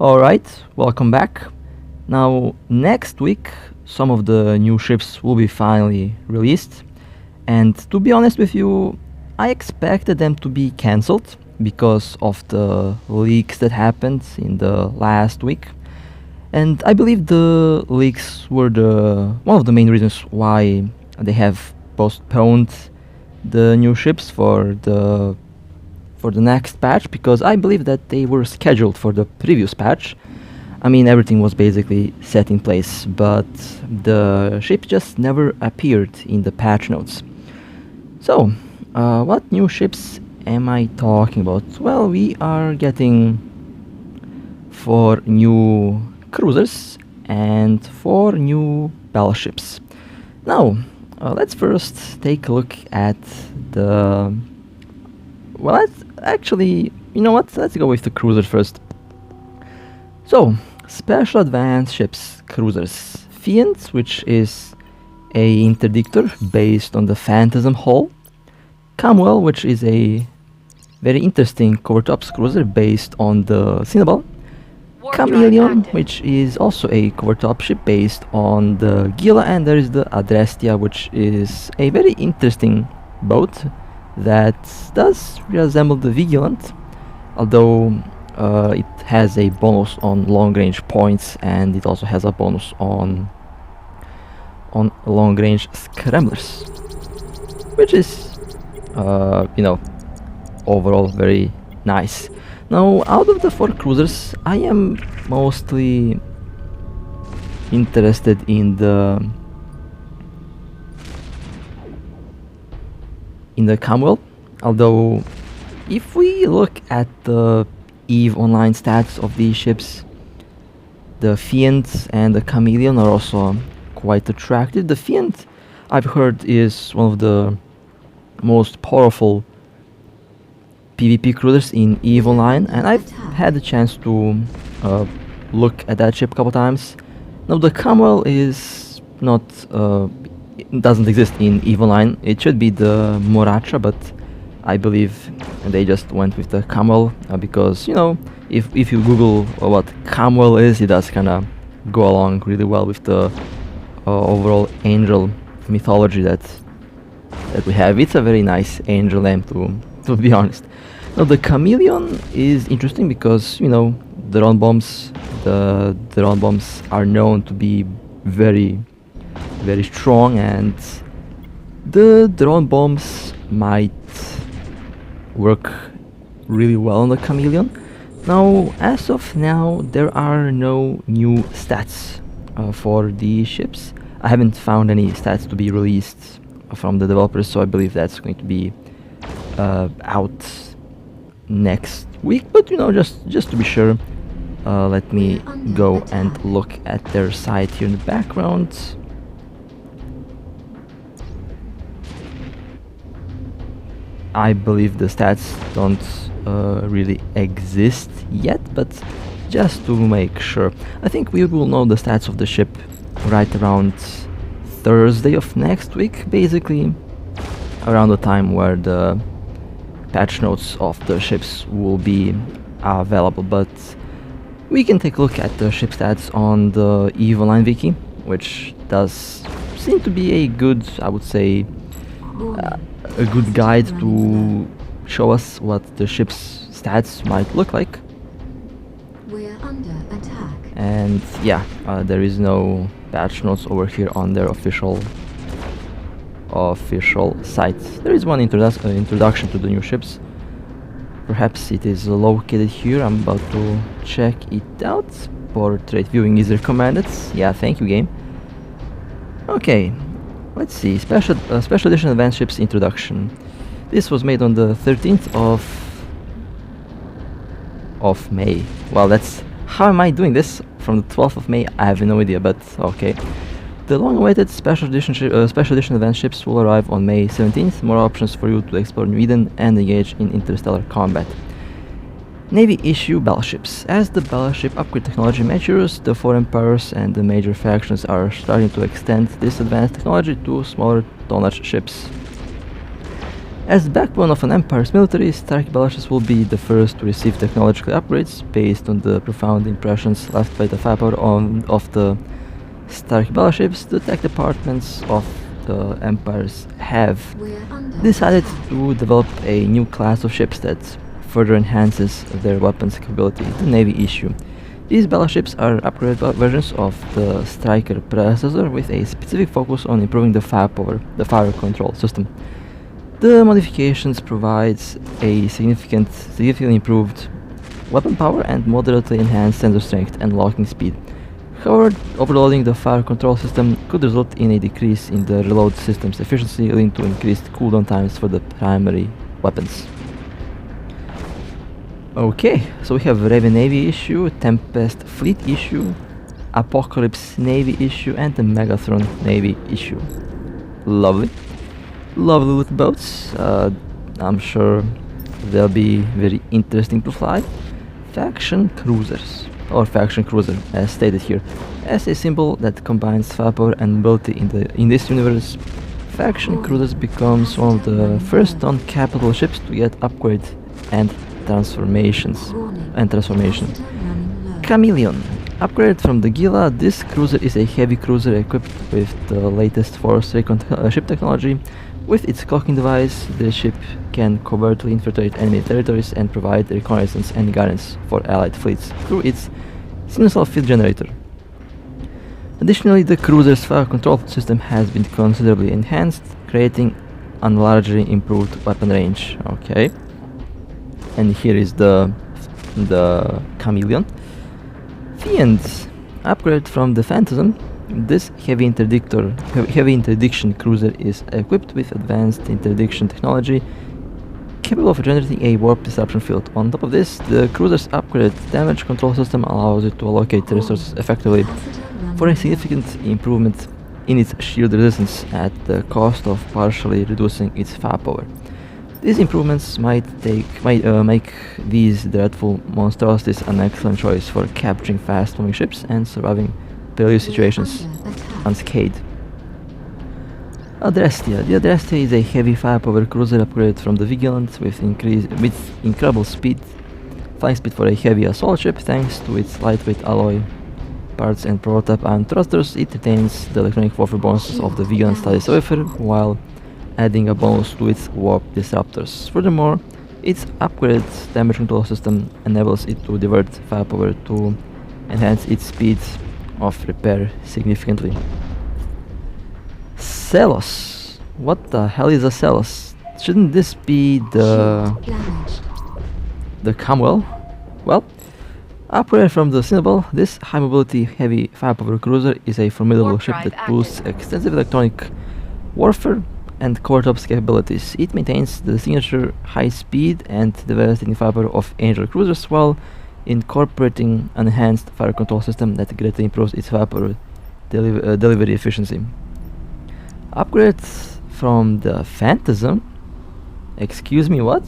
Alright, welcome back. Now, next week, some of the new ships will be finally released, and to be honest with you, I expected them to be cancelled because of the leaks that happened in the last week. And I believe the leaks were one of the main reasons why they have postponed the new ships for the next patch, because I believe that they were scheduled for the previous patch. I mean, everything was basically set in place, but the ship just never appeared in the patch notes. So, what new ships am I talking about? Well, we are getting 4 new cruisers and 4 new battleships. Now, let's first take a look at the... Well, actually, you know what? Let's go with the cruisers first. So, special advanced ships, cruisers. Fiend, which is a interdictor based on the Phantasm hull. Camwell, which is a very interesting covertops cruiser based on the Cinnabon. Chameleon, which is also a covertop ship based on the Gila, and there is the Adrestia, which is a very interesting boat that does resemble the Vigilant, although it has a bonus on long range points, and it also has a bonus on long range scramblers, which is overall very nice. Now, out of the 4 cruisers, I am mostly interested in the Camwell, although if we look at the EVE Online stats of these ships, the Fiend and the Chameleon are also quite attractive. The Fiend, I've heard, is one of the most powerful PvP cruisers in EVE Online, and I've had the chance to look at that ship a couple times. Now, the Camwell is not... it doesn't exist in EVE Online. It should be the Moracha, but I believe they just went with the Camwell because, you know, if you Google what Camwell is, it does kind of go along really well with the overall angel mythology that we have. It's a very nice angel name, to be honest. Now, the Chameleon is interesting because, you know, the drone bombs are known to be very strong, and the drone bombs might work really well on the Chameleon. Now, as of now, there are no new stats for the ships. I haven't found any stats to be released from the developers, so I believe that's going to be out next week. But, you know, just to be sure, let me go and look at their site here in the background. I believe the stats don't really exist yet, but just to make sure, I think we will know the stats of the ship right around Thursday of next week, basically around the time where the patch notes of the ships will be available. But we can take a look at the ship stats on the EVE Online wiki, which does seem to be a good, I would say, a good guide to show us what the ship's stats might look like. We're under attack. And yeah, there is no patch notes over here on their official site. There is one introduction to the new ships. Perhaps it is located here. I'm about to check it out. Portrait viewing is recommended. Yeah, thank you, game. Okay. Let's see, special edition advanced ships introduction. This was made on the 13th of May. Well, that's... how am I doing this from the 12th of May? I have no idea, but okay. The long-awaited special edition advanced ships will arrive on May 17th. More options for you to explore New Eden and engage in interstellar combat. Navy issue battleships. As the battleship upgrade technology matures, the 4 empires and the major factions are starting to extend this advanced technology to smaller tonnage ships. As the backbone of an empire's military, Stark Battleships will be the first to receive technological upgrades based on the profound impressions left by the firepower of the Stark Battleships. The tech departments of the empires have decided to develop a new class of ships that further enhances their weapons capability, the Navy issue. These battleships are upgraded versions of the Striker predecessor with a specific focus on improving the firepower, the fire control system. The modifications provides a significantly improved weapon power and moderately enhanced sensor strength and locking speed. However, overloading the fire control system could result in a decrease in the reload system's efficiency, leading to increased cooldown times for the primary weapons. Okay, so we have Raven Navy issue, Tempest Fleet issue, Apocalypse Navy issue, and the Megatron Navy issue. Lovely. Lovely little boats. I'm sure they'll be very interesting to fly. Faction Cruisers, or Faction Cruiser, as stated here. As a symbol that combines firepower and mobility in this universe, Faction Cruisers becomes one of the first non-capital ships to get upgrade and transformation. Chameleon. Upgraded from the Gila, this cruiser is a heavy cruiser equipped with the latest Force Recon ship technology. With its clocking device, the ship can covertly infiltrate enemy territories and provide reconnaissance and guidance for allied fleets through its sinusoidal field generator. Additionally, the cruiser's fire control system has been considerably enhanced, creating a largely improved weapon range. Okay. And here is the Chameleon. Fiends. Upgrade from the Phantasm. This heavy interdiction cruiser is equipped with advanced interdiction technology capable of generating a warp disruption field. On top of this, the cruiser's upgraded damage control system allows it to allocate resources effectively for a significant improvement in its shield resistance at the cost of partially reducing its firepower. These improvements might make these dreadful monstrosities an excellent choice for capturing fast-moving ships and surviving failure situations unscathed. Adrestia. The Adrestia is a heavy firepower cruiser upgraded from the Vigilant with incredible flying speed for a heavy assault ship. Thanks to its lightweight alloy parts and prototype iron thrusters, it retains the electronic warfare bonuses of the Vigilant Status Wafer while adding a bonus to its warp disruptors. Furthermore, its upgraded damage control system enables it to divert firepower to enhance its speed of repair significantly. Celos. What the hell is a Celos? Shouldn't this be the Camwell? Well, upgraded from the Cinnabel, this high mobility heavy firepower cruiser is a formidable ship that boasts extensive electronic warfare and covert ops capabilities. It maintains the signature high speed and devastating firepower of Angel cruisers while incorporating an enhanced fire control system that greatly improves its firepower delivery efficiency. Upgrades from the Phantasm. Excuse me, what?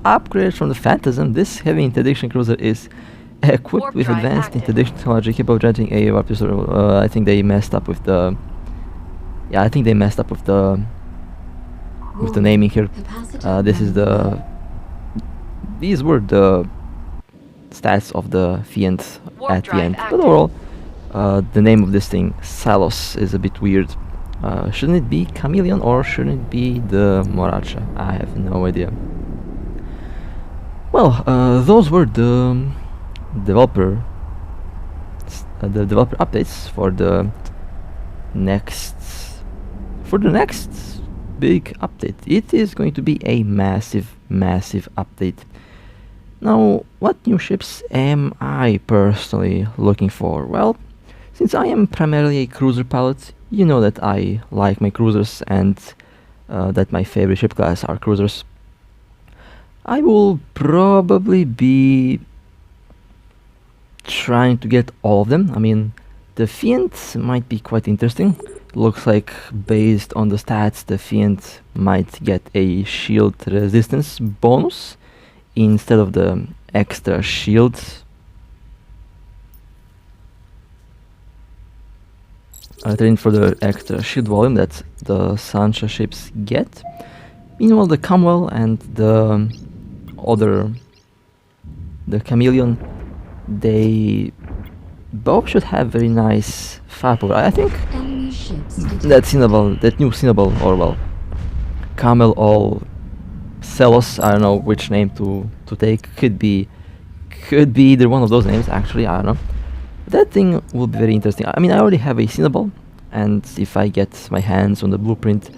Upgrade from the Phantasm. This heavy interdiction cruiser is equipped with advanced interdiction technology capable of generating a warp disruptor. I think they messed up with the. Yeah, I think they messed up with the naming here. This is the. These were the stats of the Fiend at the end. But overall, the name of this thing, Salos, is a bit weird. Shouldn't it be Chameleon or shouldn't it be the Moracha? I have no idea. Well, those were the developer updates for the next big update. It is going to be a massive update. Now, what new ships am I personally looking for? Well, since I am primarily a cruiser pilot, you know that I like my cruisers and that my favorite ship class are cruisers. I will probably be trying to get all of them. I mean, the Fiend might be quite interesting. Looks like based on the stats, the Fiend might get a shield resistance bonus instead of the extra shield. Trained for the extra shield volume that the Sancha ships get. Meanwhile, the Cromwell and the other, the Chameleon, they both should have very nice firepower. I think Enemy ships detected. that Cinnabon, that new Cinnabon, or well, Camel or Celos, I don't know which name to take. Could be either one of those names. Actually, I don't know. That thing will be very interesting. I mean, I already have a Cinnabon, and if I get my hands on the blueprint,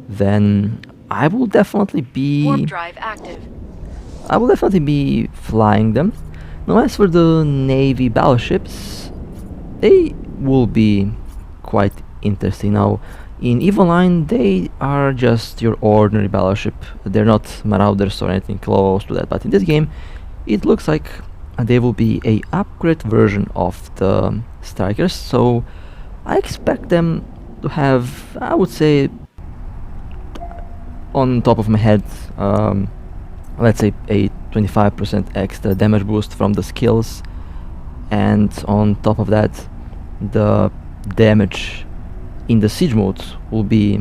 then I will definitely be. Warp drive active. I will definitely be flying them. Now, as for the Navy battleships, they will be quite interesting. Now, in EVE Online, they are just your ordinary battleship. They're not Marauders or anything close to that. But in this game, it looks like they will be a upgrade version of the Strikers. So, I expect them to have, I would say, on top of my head, let's say a 25% extra damage boost from the skills, and on top of that, the damage in the siege mode will be,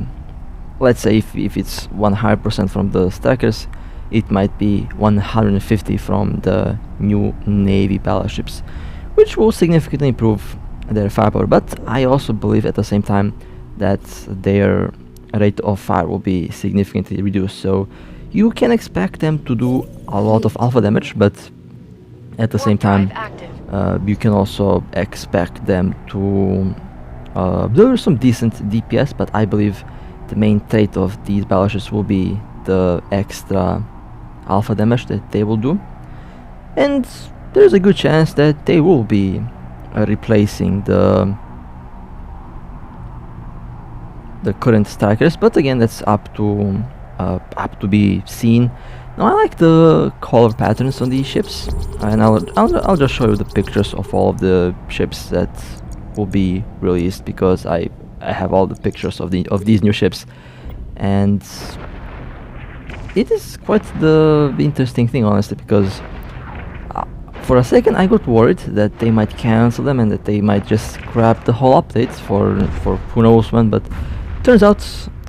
let's say if it's 100% from the Strikers, it might be 150 from the new Navy battleships, which will significantly improve their firepower. But I also believe at the same time that their rate of fire will be significantly reduced, so you can expect them to do a lot of alpha damage, but at the same time you can also expect them to deliver some decent DPS. But I believe the main trait of these battleships will be the extra alpha damage that they will do, and there's a good chance that they will be replacing the current Strikers, but again, that's up to be seen. Now, I like the color patterns on these ships, and I'll just show you the pictures of all of the ships that will be released, because I have all the pictures of these new ships, and it is quite the interesting thing, honestly, because for a second I got worried that they might cancel them and that they might just scrap the whole update for who knows when, but turns out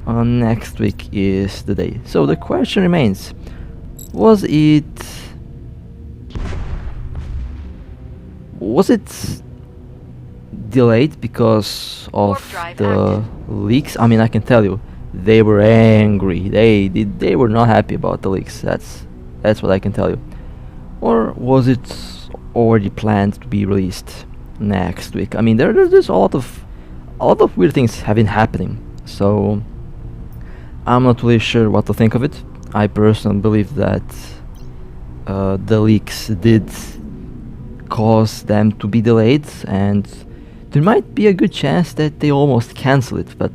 next week is the day. So the question remains, was it delayed because of the leaks? I mean, I can tell you, they were angry. They were not happy about the leaks. That's what I can tell you. Or was it already planned to be released next week? I mean, there's a lot of weird things have been happening, so I'm not really sure what to think of it. I personally believe that the leaks did cause them to be delayed, and there might be a good chance that they almost cancel it, but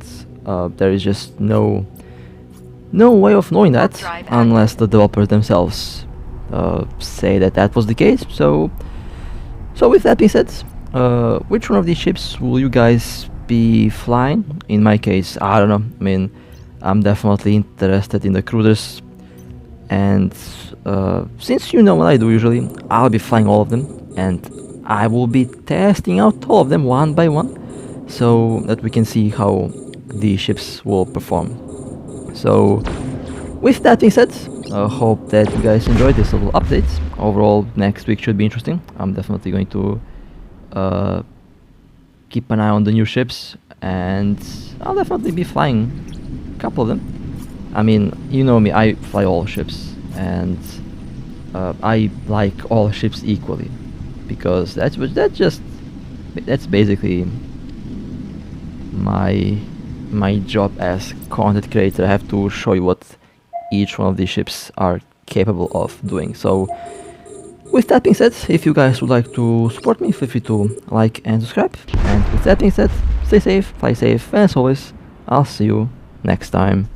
there is just no way of knowing that unless the developers themselves say that was the case. So with that being said, which one of these ships will you guys be flying? In my case, I don't know. I mean, I'm definitely interested in the cruisers, and since you know what I do usually, I'll be flying all of them, and I will be testing out all of them one by one, so that we can see how these ships will perform. So with that being said, I hope that you guys enjoyed this little update. Overall, next week should be interesting. I'm definitely going to keep an eye on the new ships, and I'll definitely be flying a couple of them. I mean, you know me, I fly all ships, and I like all ships equally, because that's basically my job as content creator. I have to show you what each one of these ships are capable of doing. So with that being said, if you guys would like to support me, feel free to like and subscribe. And with that being said, stay safe, fly safe, and as always, I'll see you next time.